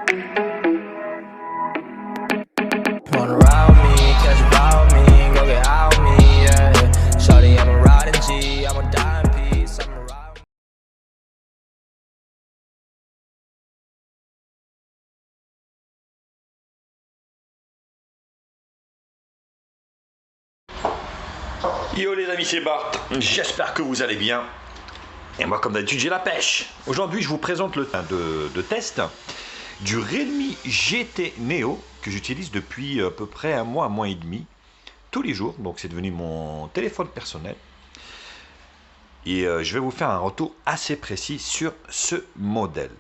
Wanna ride with me, catch a vibe with me, go get out with me, yeah. Shorty, I'm a riding G, I'm a die in peace, I'm a ride. Yo les amis, c'est Bart, j'espère que vous allez bien. Et moi comme d'habitude j'ai la pêche. Aujourd'hui je vous présente le de test du Realme GT Neo que j'utilise depuis à peu près un mois et demi, tous les jours. Donc c'est devenu mon téléphone personnel. Et je vais vous faire un retour assez précis sur ce modèle.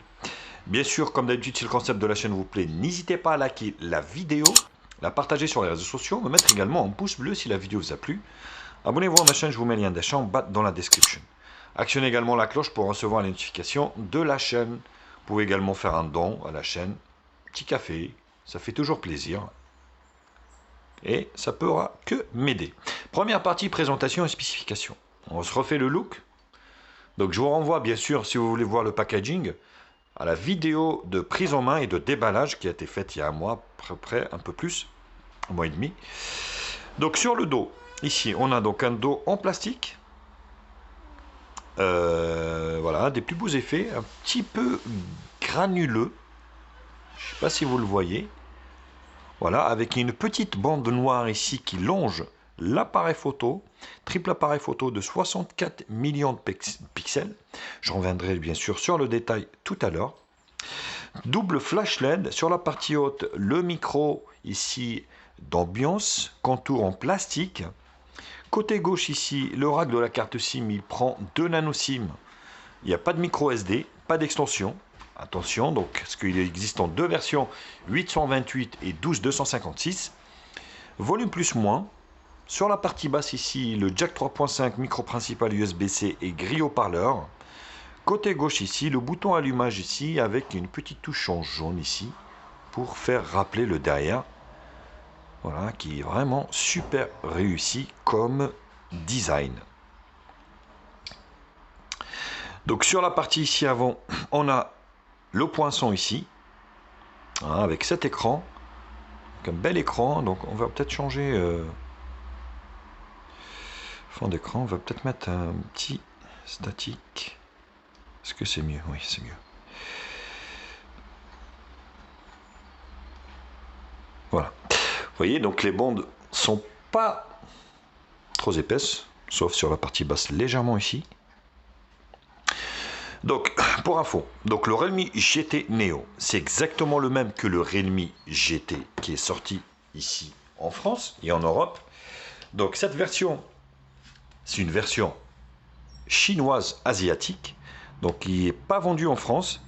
Bien sûr, comme d'habitude, si le concept de la chaîne vous plaît, n'hésitez pas à liker la vidéo, la partager sur les réseaux sociaux, me mettre également un pouce bleu si la vidéo vous a plu. Abonnez-vous à ma chaîne, je vous mets le lien d'achat en bas dans la description. Actionnez également la cloche pour recevoir les notifications de la chaîne. Vous pouvez également faire un don à la chaîne. Petit café, ça fait toujours plaisir. Et ça ne pourra que m'aider. Première partie, présentation et spécification. On se refait le look. Donc je vous renvoie bien sûr, si vous voulez voir le packaging, à la vidéo de prise en main et de déballage qui a été faite il y a un mois, à peu près, un peu plus, un mois et demi. Donc sur le dos, ici on a donc un dos en plastique. Voilà, des plus beaux effets, un petit peu granuleux. Je ne sais pas si vous le voyez. Voilà, avec une petite bande noire ici qui longe l'appareil photo, triple appareil photo de 64 millions de pixels. Je reviendrai bien sûr sur le détail tout à l'heure. Double flash LED sur la partie haute, le micro ici d'ambiance, contour en plastique. Côté gauche ici, le rack de la carte SIM, il prend 2 nano SIM. Il n'y a pas de micro SD, pas d'extension. Attention, donc, parce qu'il existe en deux versions, 828 et 12256. Volume plus moins. Sur la partie basse ici, le jack 3.5, micro principal USB-C et grille haut-parleur. Côté gauche ici, le bouton allumage ici, avec une petite touche en jaune ici, pour faire rappeler le derrière. Voilà, qui est vraiment super réussi comme design. Donc sur la partie ici avant, on a le poinçon ici, hein, avec cet écran, donc un bel écran. Donc on va peut-être changer fond d'écran, on va peut-être mettre un petit statique. Est-ce que c'est mieux? Oui, c'est mieux. Voilà. Vous voyez, donc les bandes sont pas trop épaisses, sauf sur la partie basse légèrement ici. Donc, pour info, donc le Realme GT Neo, c'est exactement le même que le Realme GT qui est sorti ici en France et en Europe. Donc cette version, c'est une version chinoise asiatique, donc qui n'est pas vendue en France.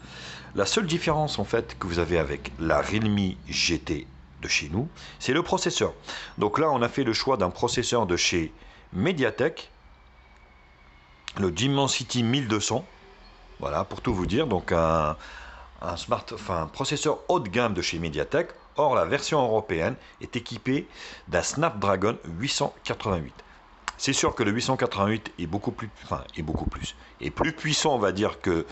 La seule différence en fait que vous avez avec la Realme GT de chez nous, c'est le processeur. Donc là, on a fait le choix d'un processeur de chez MediaTek, le Dimensity 1200. Voilà, pour tout vous dire, donc un processeur haut de gamme de chez MediaTek. Or, la version européenne est équipée d'un Snapdragon 888. C'est sûr que le 888 est est plus puissant, on va dire, que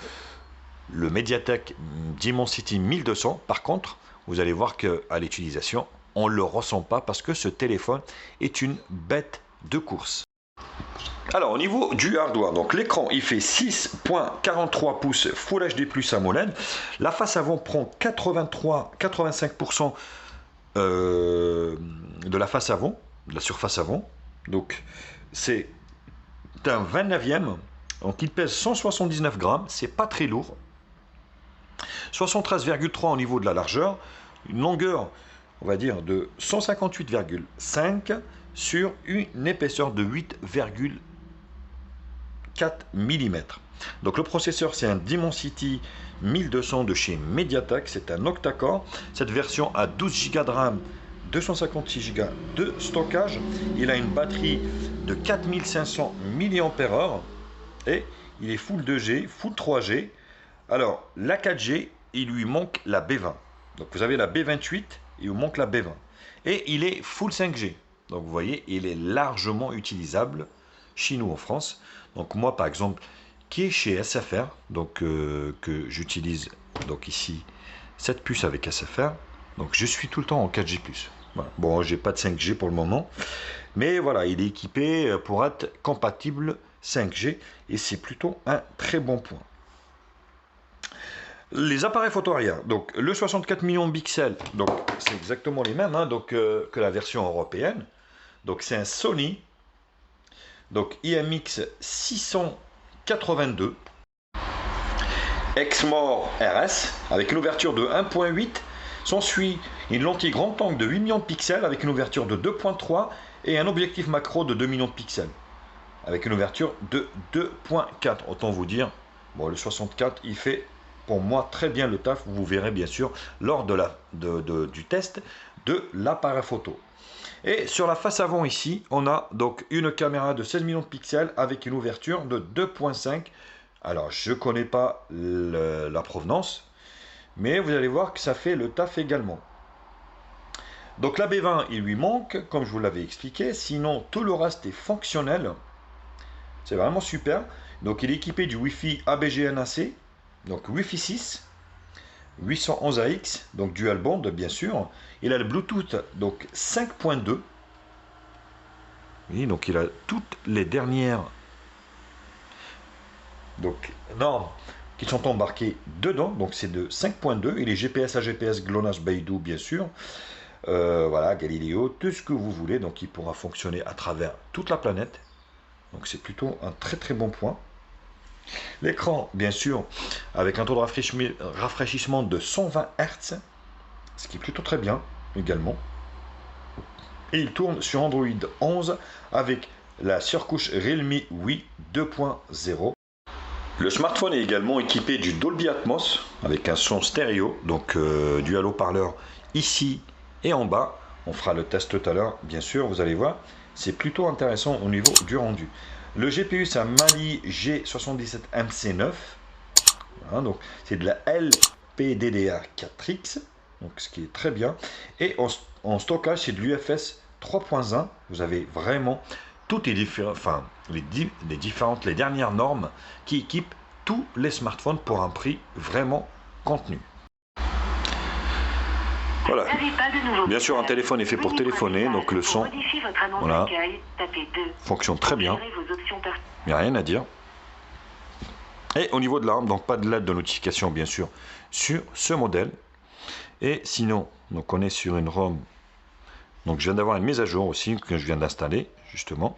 le MediaTek Dimensity 1200. Par contre, vous allez voir qu'à l'utilisation, on ne le ressent pas parce que ce téléphone est une bête de course. Alors au niveau du hardware, donc l'écran il fait 6.43 pouces Full HD Plus AMOLED. La face avant prend 85% de la face avant, de la surface avant. Donc c'est un 29e, donc il pèse 179 grammes, c'est pas très lourd. 73,3 au niveau de la largeur, une longueur on va dire de 158,5 sur une épaisseur de 8,4 mm. Donc le processeur c'est un Dimensity 1200 de chez MediaTek, c'est un octa-core. Cette version a 12 Go de RAM, 256 Go de stockage. Il a une batterie de 4500 mAh et il est full 2G, full 3G. Alors la 4G, il lui manque la B20. Donc vous avez la B28 et il vous manque la B20. Et il est full 5G. Donc vous voyez, il est largement utilisable chez nous en France. Donc moi par exemple, qui est chez SFR, donc que j'utilise donc ici cette puce avec SFR. Donc je suis tout le temps en 4G+. Voilà. Bon, j'ai pas de 5G pour le moment, mais voilà, il est équipé pour être compatible 5G et c'est plutôt un très bon point. Les appareils photo arrière, donc le 64 millions de pixels, donc c'est exactement les mêmes donc, que la version européenne. Donc c'est un Sony, donc IMX 682 Exmor RS avec une ouverture de 1.8. S'ensuit une lentille grand angle de 8 millions de pixels avec une ouverture de 2.3 et un objectif macro de 2 millions de pixels avec une ouverture de 2.4. Autant vous dire, bon, le 64 il fait pour moi très bien le taf. Vous verrez bien sûr lors du test de l'appareil photo. Et sur la face avant ici, on a donc une caméra de 16 millions de pixels avec une ouverture de 2.5. Alors je ne connais pas la provenance, mais vous allez voir que ça fait le taf également. Donc la B20 il lui manque, comme je vous l'avais expliqué, sinon tout le reste est fonctionnel. C'est vraiment super. Donc il est équipé du Wi-Fi ABG-NAC, donc Wi-Fi 6, 811 AX, donc dual band bien sûr. Il a le Bluetooth donc 5.2. Oui, donc il a toutes les dernières normes qui sont embarquées dedans. Donc c'est de 5.2. Il est GPS à GPS, GLONASS, Beidou bien sûr. Voilà, Galileo, tout ce que vous voulez. Donc il pourra fonctionner à travers toute la planète. Donc c'est plutôt un très très bon point. L'écran, bien sûr, avec un taux de rafraîchissement de 120 Hz, ce qui est plutôt très bien également. Et il tourne sur Android 11 avec la surcouche Realme UI 2.0. Le smartphone est également équipé du Dolby Atmos avec un son stéréo, donc dual haut-parleur ici et en bas. On fera le test tout à l'heure, bien sûr, vous allez voir. C'est plutôt intéressant au niveau du rendu. Le GPU, c'est un Mali G77MC9. Voilà, donc c'est de la LPDDR4X, donc ce qui est très bien. Et en stockage, c'est de l'UFS 3.1. Vous avez vraiment toutes les les dernières normes qui équipent tous les smartphones pour un prix vraiment contenu. Voilà. Bien sûr, un téléphone est fait pour téléphoner, donc le son, voilà, fonctionne très bien. Il n'y a rien à dire. Et au niveau de l'arme, donc pas de LED de notification, bien sûr, sur ce modèle. Et sinon, donc on est sur une ROM. Donc je viens d'avoir une mise à jour aussi que je viens d'installer, justement.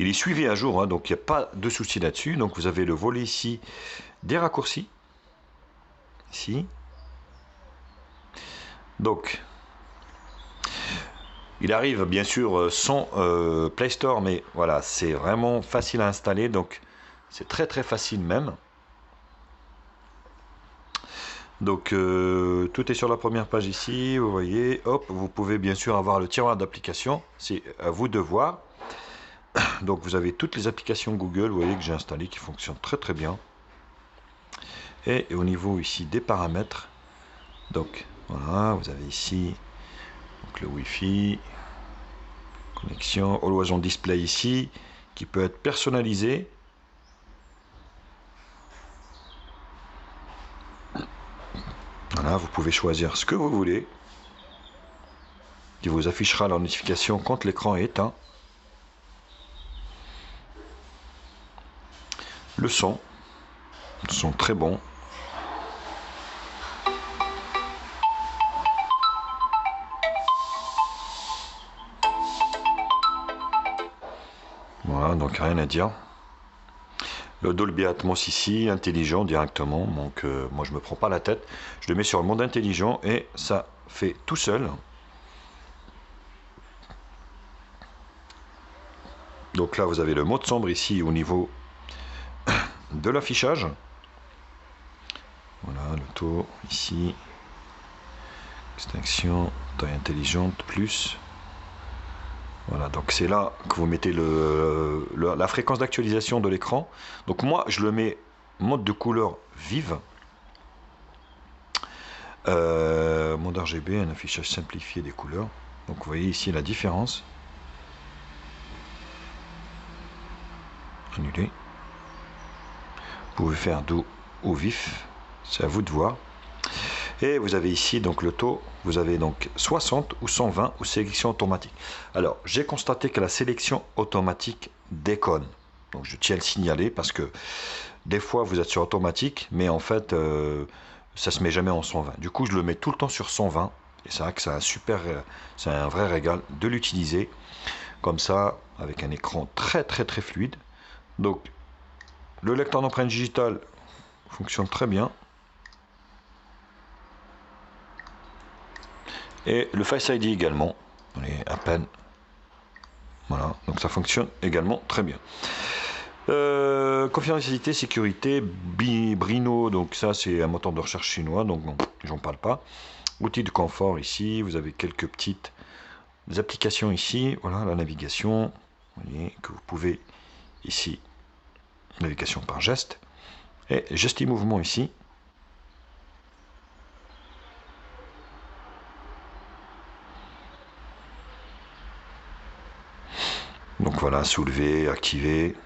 Il est suivi à jour, donc il n'y a pas de souci là-dessus. Donc vous avez le volet ici des raccourcis. Ici. Donc, il arrive bien sûr sans Play Store, mais voilà, c'est vraiment facile à installer, donc c'est très très facile même. Donc, tout est sur la première page ici, vous voyez, hop, vous pouvez bien sûr avoir le tiroir d'applications, c'est à vous de voir. Donc, vous avez toutes les applications Google, vous voyez, que j'ai installées, qui fonctionnent très très bien. Et au niveau ici des paramètres, donc voilà, vous avez ici donc le Wi-Fi, connexion, Always on Display ici, qui peut être personnalisé. Voilà, vous pouvez choisir ce que vous voulez, qui vous affichera la notification quand l'écran est éteint. Le son très bon. Voilà, donc rien à dire. Le Dolby Atmos ici, intelligent directement, donc moi je me prends pas la tête, je le mets sur le mode intelligent et ça fait tout seul. Donc là vous avez le mode sombre ici au niveau de l'affichage. Voilà, le taux ici, extinction, taille intelligente, plus. Voilà, donc c'est là que vous mettez la fréquence d'actualisation de l'écran. Donc moi, je le mets mode de couleur vive. Mode RGB, un affichage simplifié des couleurs. Donc vous voyez ici la différence. Annuler. Vous pouvez faire doux ou vif, c'est à vous de voir. Et vous avez ici donc le taux, vous avez donc 60 ou 120 ou sélection automatique. Alors j'ai constaté que la sélection automatique déconne. Donc je tiens à le signaler parce que des fois vous êtes sur automatique, mais en fait ça se met jamais en 120. Du coup je le mets tout le temps sur 120. Et c'est vrai que c'est un vrai régal de l'utiliser comme ça, avec un écran très fluide. Donc le lecteur d'empreinte digitale fonctionne très bien. Et le Face ID également. On est à peine. Voilà, donc ça fonctionne également très bien. Confidentialité, sécurité, Brino, donc ça c'est un moteur de recherche chinois, donc bon, j'en parle pas. Outils de confort ici, vous avez quelques petites applications ici, voilà la navigation, vous voyez que vous pouvez ici, navigation par geste, et geste et mouvement ici. Donc voilà, soulever, activer,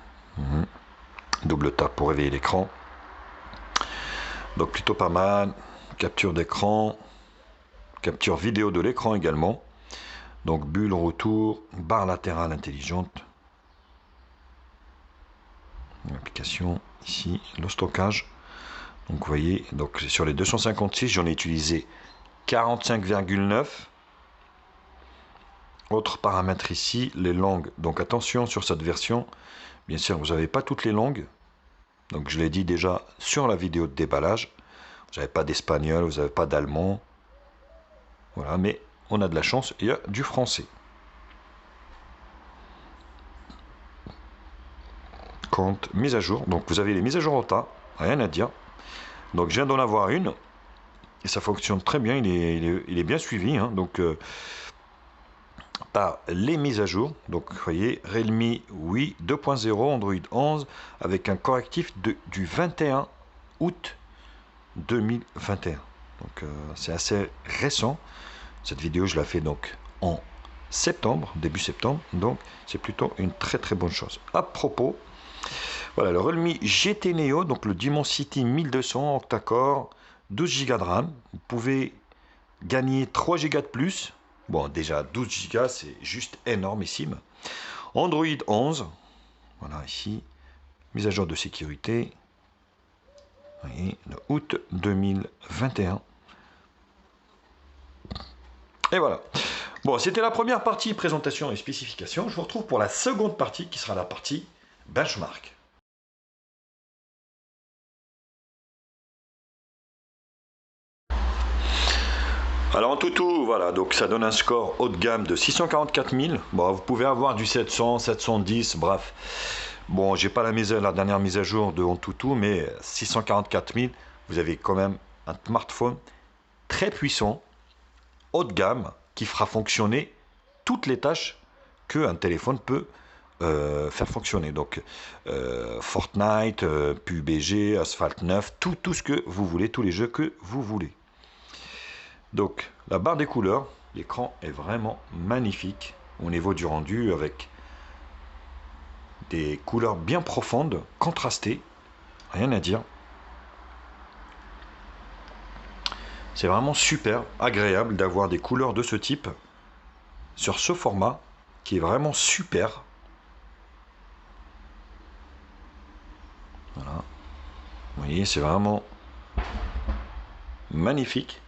double tap pour réveiller l'écran. Donc plutôt pas mal, capture d'écran, capture vidéo de l'écran également. Donc bulle retour, barre latérale intelligente. L'application ici, le stockage. Donc vous voyez, donc sur les 256, j'en ai utilisé 45,9. Autre paramètre ici, les langues. Donc attention sur cette version, bien sûr vous n'avez pas toutes les langues. Donc je l'ai dit déjà sur la vidéo de déballage. Vous n'avez pas d'espagnol, vous n'avez pas d'allemand. Voilà, mais on a de la chance, il y a du français. Compte mise à jour. Donc vous avez les mises à jour au tas, rien à dire. Donc je viens d'en avoir une. Et ça fonctionne très bien, il est bien suivi. Hein, donc par les mises à jour. Donc vous voyez, Realme Oui 2.0, Android 11, avec un correctif du 21 août 2021. Donc c'est assez récent. Cette vidéo je la fais donc en septembre, début septembre, donc c'est plutôt une très bonne chose. À propos, voilà le Realme GT Neo, donc le Dimensity 1200 octa-core, 12 Go de RAM. Vous pouvez gagner 3 Go de plus. Bon, déjà 12 Go, c'est juste énormissime. Android 11, voilà ici, mise à jour de sécurité. Vous voyez, le août 2021. Et voilà. Bon, c'était la première partie présentation et spécification. Je vous retrouve pour la seconde partie qui sera la partie benchmark. Alors en tout, voilà, donc ça donne un score haut de gamme de 644 000. Bon, vous pouvez avoir du 700, 710, bref. Bon, j'ai pas la dernière mise à jour de Antutu, mais 644 000, vous avez quand même un smartphone très puissant, haut de gamme, qui fera fonctionner toutes les tâches qu'un téléphone peut faire fonctionner. Donc Fortnite, PUBG, Asphalt 9, tout ce que vous voulez, tous les jeux que vous voulez. Donc la barre des couleurs, l'écran est vraiment magnifique au niveau du rendu, avec des couleurs bien profondes, contrastées, rien à dire. C'est vraiment super agréable d'avoir des couleurs de ce type sur ce format qui est vraiment super. Voilà. Vous voyez, c'est vraiment magnifique.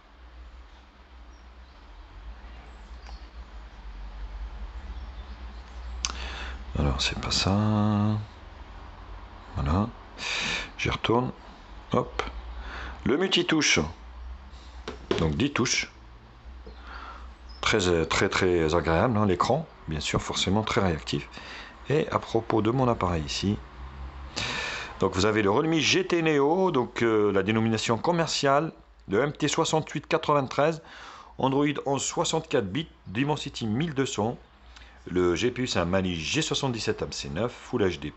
Alors c'est pas ça. Voilà. J'y retourne. Hop. Le multitouche. Donc 10 touches. Très agréable, hein, l'écran. Bien sûr, forcément très réactif. Et à propos de mon appareil ici. Donc vous avez le Realme GT Neo, donc la dénomination commerciale, le MT6893, Android 11 64 bits, Dimensity 1200. Le GPU c'est un Mali G77 MC9 Full HD+,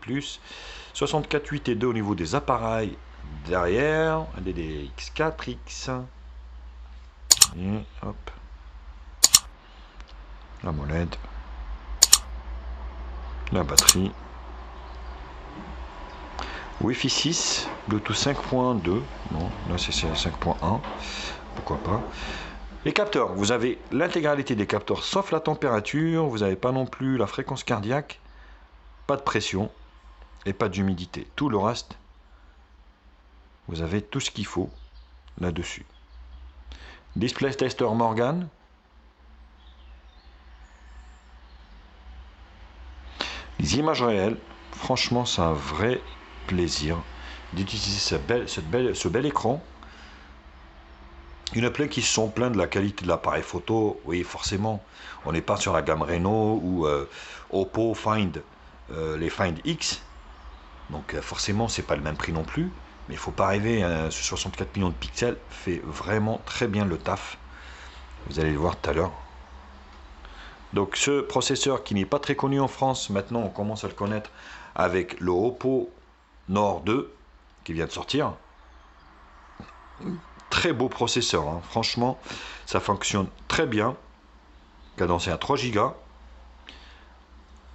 64.8 et 2 au niveau des appareils derrière, un DDX4X. Et hop, la molette, la batterie, Wi-Fi 6, Bluetooth 5.2, non, là c'est 5.1, pourquoi pas. Les capteurs, vous avez l'intégralité des capteurs sauf la température, vous n'avez pas non plus la fréquence cardiaque, pas de pression et pas d'humidité. Tout le reste, vous avez tout ce qu'il faut là-dessus. Display Tester Morgan. Les images réelles, franchement c'est un vrai plaisir d'utiliser ce bel écran. Il y en a plein qui se sont plaints de la qualité de l'appareil photo. Oui, forcément, on n'est pas sur la gamme Reno ou Oppo Find, les Find X. Donc forcément, c'est pas le même prix non plus. Mais il faut pas rêver, hein, ce 64 millions de pixels fait vraiment très bien le taf. Vous allez le voir tout à l'heure. Donc ce processeur qui n'est pas très connu en France, maintenant on commence à le connaître avec le Oppo Nord 2 qui vient de sortir. Très beau processeur, hein. Franchement, ça fonctionne très bien. Cadencé à 3 Go.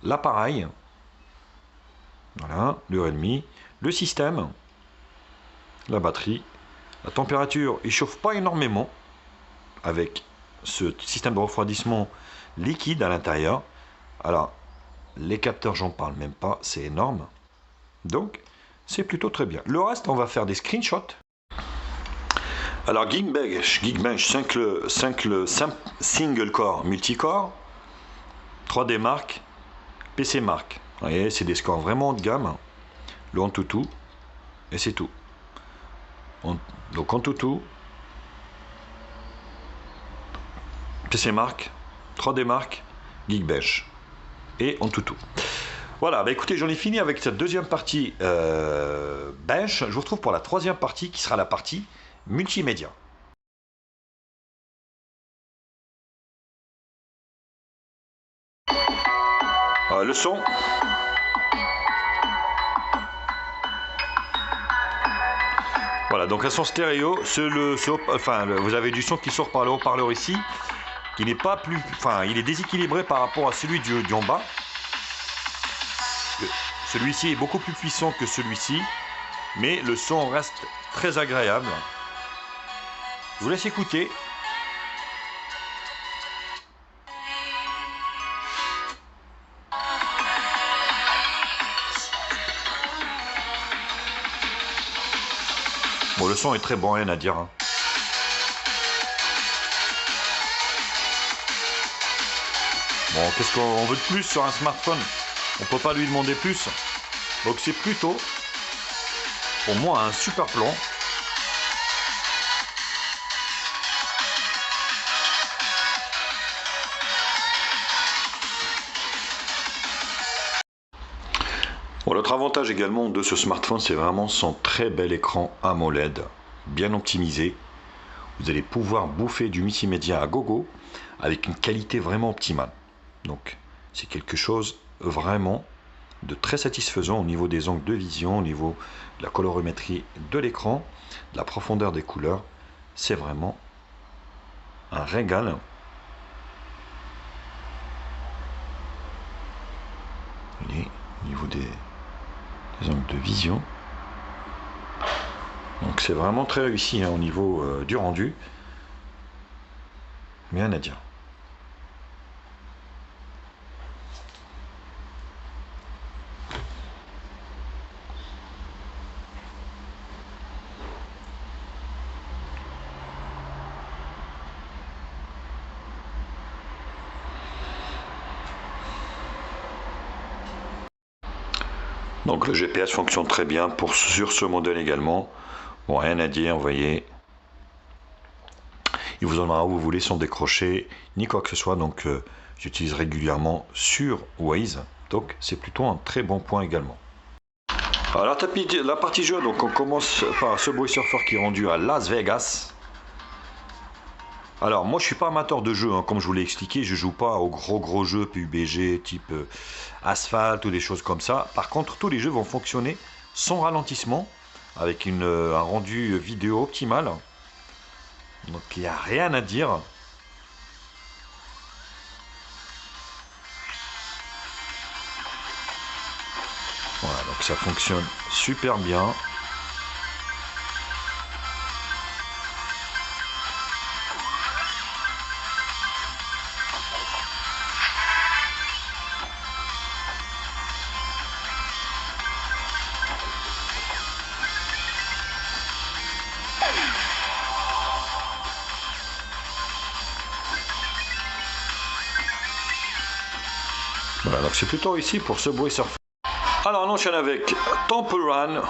L'appareil, voilà, le Redmi, le système, la batterie, la température, il chauffe pas énormément avec ce système de refroidissement liquide à l'intérieur. Alors, les capteurs, j'en parle même pas, c'est énorme. Donc, c'est plutôt très bien. Le reste, on va faire des screenshots. Alors Geekbench 5 single core multicore, 3D Mark, PC Mark. Vous voyez, c'est des scores vraiment haut de gamme. Le Antutu, et c'est tout. Donc Antutu, PC Mark, 3D Mark, Geekbench et Antutu. Voilà, bah écoutez, j'en ai fini avec cette deuxième partie bench. Je vous retrouve pour la troisième partie qui sera la partie multimédia. Le son. Voilà, donc un son stéréo. Vous avez du son qui sort par le haut-parleur ici, qui n'est pas plus, il est déséquilibré par rapport à celui du en bas. Celui-ci est beaucoup plus puissant que celui-ci, mais le son reste très agréable. Je vous laisse écouter. Bon, le son est très bon, rien à dire, hein. Bon, qu'est-ce qu'on veut de plus sur un smartphone? On peut pas lui demander plus. Donc c'est plutôt, pour moi, un super plan. Bon, l'autre avantage également de ce smartphone, c'est vraiment son très bel écran AMOLED, bien optimisé. Vous allez pouvoir bouffer du multimédia à gogo avec une qualité vraiment optimale. Donc c'est quelque chose vraiment de très satisfaisant au niveau des angles de vision, au niveau de la colorimétrie de l'écran, de la profondeur des couleurs. C'est vraiment un régal. Et au niveau des angles de vision, donc c'est vraiment très réussi, hein, au niveau du rendu, rien à dire. Donc le GPS fonctionne très bien sur ce modèle également. Bon, rien à dire, vous voyez. Il vous emmènera où vous voulez sans décrocher, ni quoi que ce soit. Donc j'utilise régulièrement sur Waze. Donc c'est plutôt un très bon point également. Alors la partie jeu, donc on commence par Subway Surfer qui est rendu à Las Vegas. Alors moi je suis pas amateur de jeux, hein, comme je vous l'ai expliqué, je joue pas aux gros jeux PUBG type Asphalt ou des choses comme ça. Par contre tous les jeux vont fonctionner sans ralentissement, avec un rendu vidéo optimal. Donc il n'y a rien à dire. Voilà, donc ça fonctionne super bien. Voilà, donc c'est plutôt ici pour Subway Surfer. Alors on enchaîne avec Temple Run,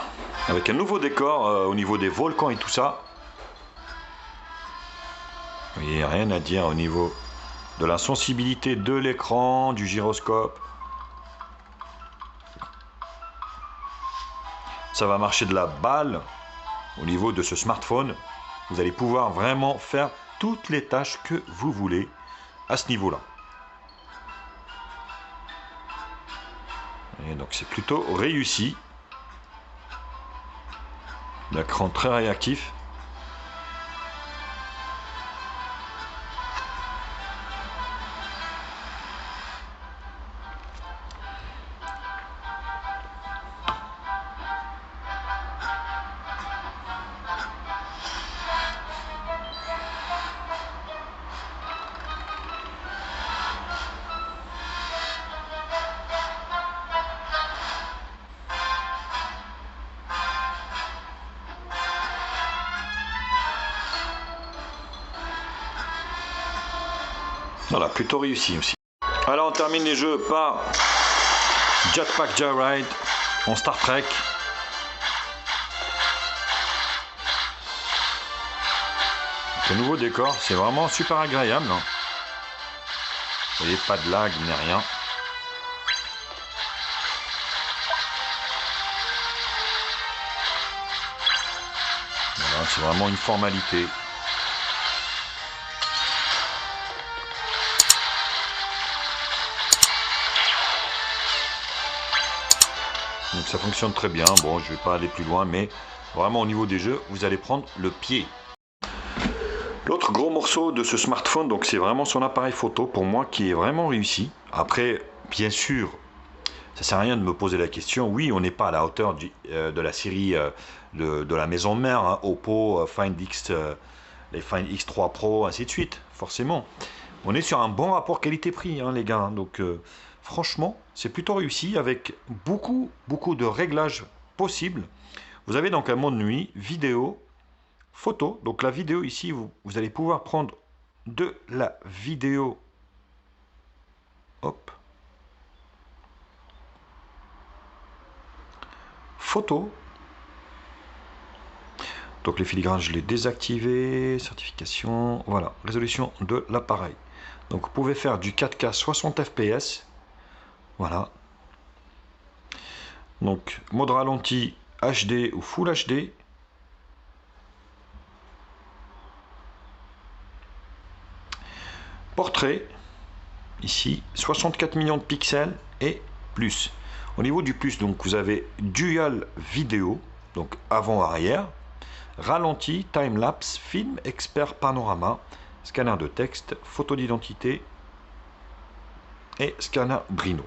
avec un nouveau décor au niveau des volcans et tout ça. Il n'y a rien à dire au niveau de la sensibilité de l'écran, du gyroscope. Ça va marcher de la balle au niveau de ce smartphone. Vous allez pouvoir vraiment faire toutes les tâches que vous voulez à ce niveau-là. Et donc c'est plutôt réussi. L'écran très réactif. Voilà, plutôt réussi aussi. Alors on termine les jeux par Jetpack Joyride en Star Trek. Ce nouveau décor, c'est vraiment super agréable. Vous voyez, pas de lag ni rien. Voilà, c'est vraiment une formalité. Donc ça fonctionne très bien. Bon, je ne vais pas aller plus loin, mais vraiment au niveau des jeux, vous allez prendre le pied. L'autre gros morceau de ce smartphone, donc c'est vraiment son appareil photo pour moi qui est vraiment réussi. Après, bien sûr, ça sert à rien de me poser la question. Oui, on n'est pas à la hauteur de la série de la maison mère, hein, Oppo, Find X, les Find X3 Pro, ainsi de suite, forcément. On est sur un bon rapport qualité-prix, hein, les gars. Donc, franchement, c'est plutôt réussi avec beaucoup de réglages possibles. Vous avez donc un mode nuit, vidéo, photo. Donc la vidéo ici, vous allez pouvoir prendre de la vidéo. Hop. Photo. Donc les filigranes, je l'ai désactivé. Certification. Voilà. Résolution de l'appareil. Donc vous pouvez faire du 4K 60 fps. Voilà. Donc mode ralenti HD ou Full HD. Portrait, ici, 64 millions de pixels et plus. Au niveau du plus, donc vous avez dual vidéo, donc avant-arrière, ralenti, time-lapse, film, expert panorama, scanner de texte, photo d'identité et scanner Brino.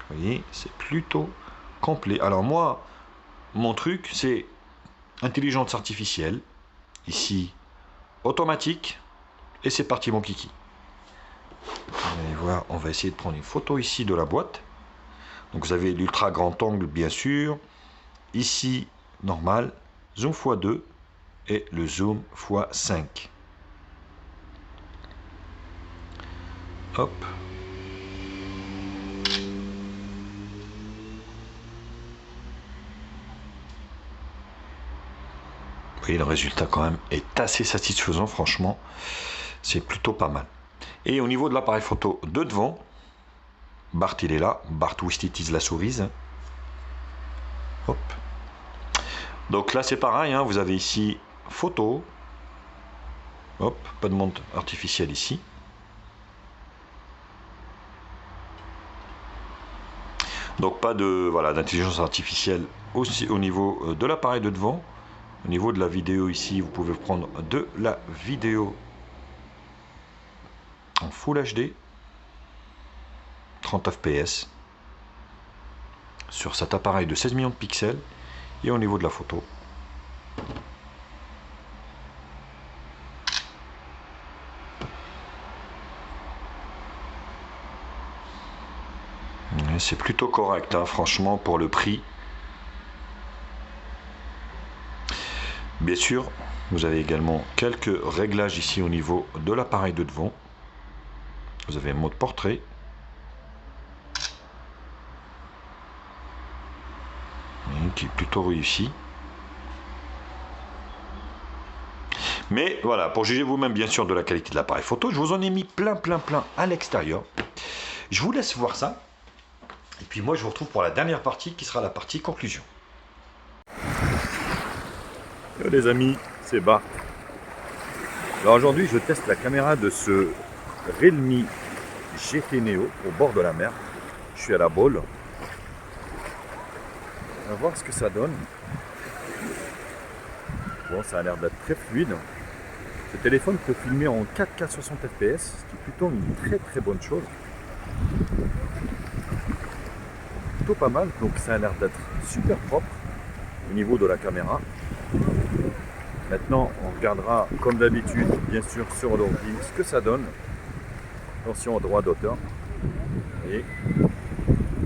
Vous voyez, c'est plutôt complet. Alors moi, mon truc, c'est intelligence artificielle, ici, automatique. Et c'est parti mon kiki. Vous allez voir, on va essayer de prendre une photo ici de la boîte. Donc vous avez l'ultra grand angle bien sûr. Ici, normal, zoom x2 et le zoom x5. Hop. Vous voyez, le résultat quand même est assez satisfaisant, franchement. C'est plutôt pas mal. Et au niveau de l'appareil photo de devant, Bart il est là. Bart Twist utilise la souris. Hop. Donc là c'est pareil, hein, vous avez ici photo. Hop, pas de montre artificielle ici. Donc pas de voilà d'intelligence artificielle aussi au niveau de l'appareil de devant. Au niveau de la vidéo ici, vous pouvez prendre de la vidéo en Full HD, 30 fps, sur cet appareil de 16 millions de pixels, et au niveau de la photo, c'est plutôt correct, hein, franchement, pour le prix. Bien sûr, vous avez également quelques réglages ici au niveau de l'appareil de devant. Vous avez un mode portrait, qui est plutôt réussi. Mais voilà, pour juger vous-même bien sûr de la qualité de l'appareil photo, je vous en ai mis plein à l'extérieur. Je vous laisse voir ça. Et puis moi je vous retrouve pour la dernière partie qui sera la partie conclusion. Yo les amis, c'est Bart. Alors aujourd'hui je teste la caméra de ce Realme GT Neo au bord de la mer. Je suis à la Baule. On va voir ce que ça donne. Bon, ça a l'air d'être très fluide. Ce téléphone peut filmer en 4K 60 fps, ce qui est plutôt une très bonne chose. Plutôt pas mal, donc ça a l'air d'être super propre au niveau de la caméra. Maintenant, on regardera comme d'habitude, bien sûr, sur l'ordi, ce que ça donne. Attention au droit d'auteur. Et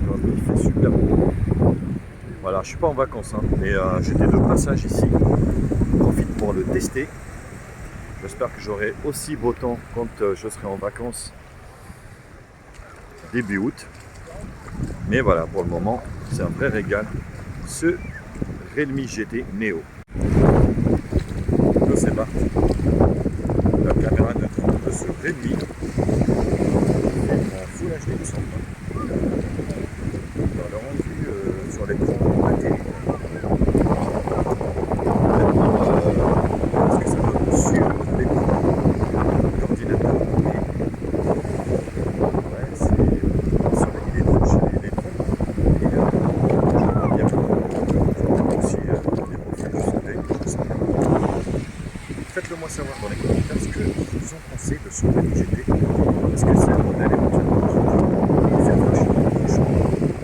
comme il fait super beau. Voilà, je suis pas en vacances, hein, mais j'étais de passage ici. Je profite pour le tester. J'espère que j'aurai aussi beau temps quand je serai en vacances début août. Mais voilà, pour le moment, c'est un vrai régal. Ce Realme GT Neo. Là, c'est parti. La caméra de ce Realme en Full HD, il me semble. Dans le rendu sur l'écran, pas terrible. Est-ce que ça donne sur l'écran d'ordinateur? Ouais, c'est sur les électrons. Et je vois bien aussi les profils de santé. Faites-le moi savoir dans les commentaires ce que vous en pensez de ce Realme GT. Est-ce que c'est un modèle éventuellement qui fait franchement?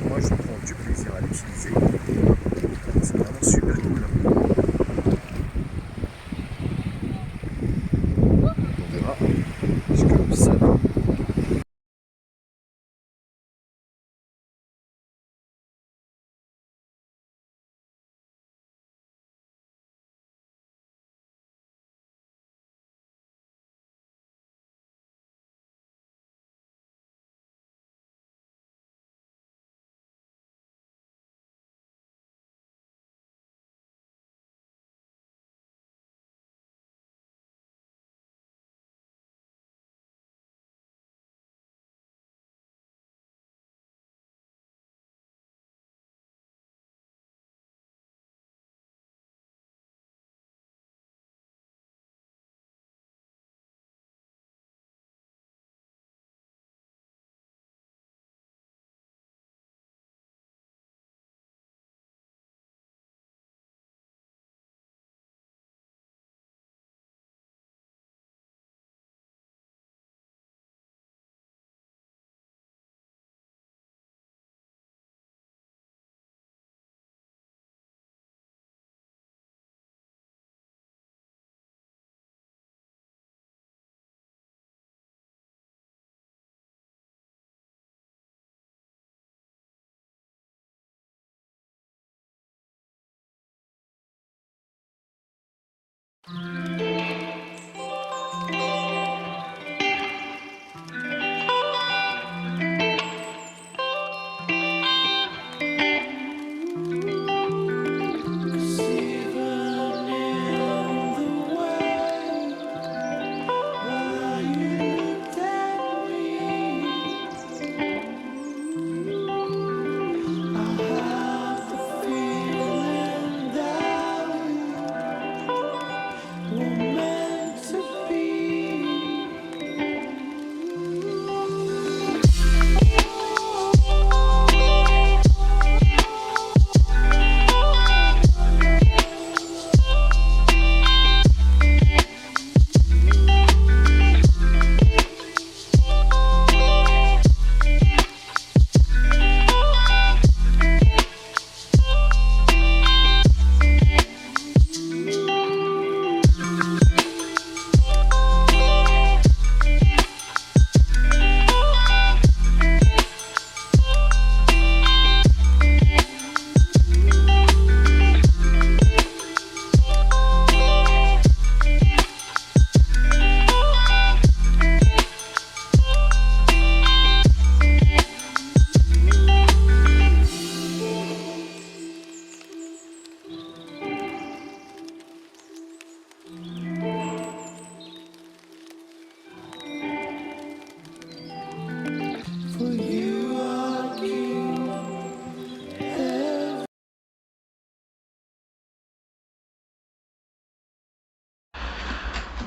Moi je prends du plaisir à l'utiliser. C'est vraiment super cool. On verra ce que ça donne.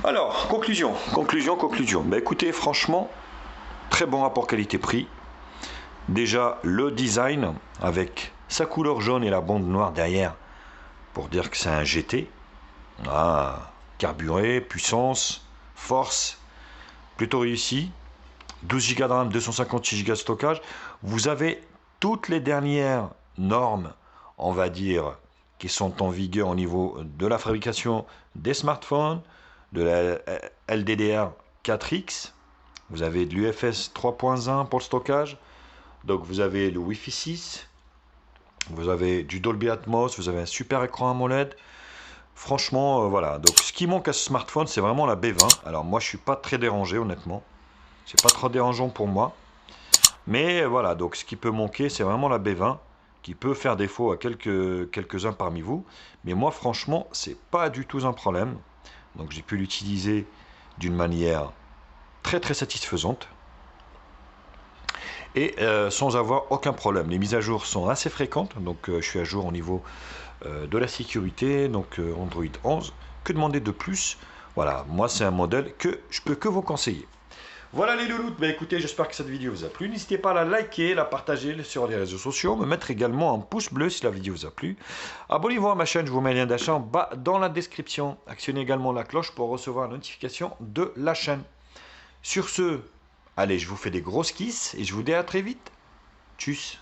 Alors, conclusion. Bah, écoutez, franchement, très bon rapport qualité-prix. Déjà, le design avec sa couleur jaune et la bande noire derrière pour dire que c'est un GT. Ah, carburé, puissance, force, plutôt réussi. 12 Go de RAM, 256 Go de stockage. Vous avez toutes les dernières normes, on va dire, qui sont en vigueur au niveau de la fabrication des smartphones, de la LDDR4X. Vous avez de l'UFS 3.1 pour le stockage. Donc vous avez le Wi-Fi 6. Vous avez du Dolby Atmos. Vous avez un super écran AMOLED. Franchement, voilà. Donc ce qui manque à ce smartphone, c'est vraiment la B20. Alors moi, je suis pas très dérangé, honnêtement. C'est pas trop dérangeant pour moi. Mais voilà, donc ce qui peut manquer, c'est vraiment la B20, qui peut faire défaut à quelques-uns parmi vous. Mais moi, franchement, c'est pas du tout un problème. Donc j'ai pu l'utiliser d'une manière très très satisfaisante. Et sans avoir aucun problème. Les mises à jour sont assez fréquentes. Donc je suis à jour au niveau de la sécurité. Donc Android 11. Que demander de plus? Voilà, moi c'est un modèle que je peux que vous conseiller. Voilà les loulous, bah écoutez, j'espère que cette vidéo vous a plu. N'hésitez pas à la liker, la partager sur les réseaux sociaux, me mettre également un pouce bleu si la vidéo vous a plu. Abonnez-vous à ma chaîne, je vous mets le lien d'achat en bas dans la description. Actionnez également la cloche pour recevoir la notification de la chaîne. Sur ce, allez, je vous fais des grosses kisses et je vous dis à très vite. Tchuss.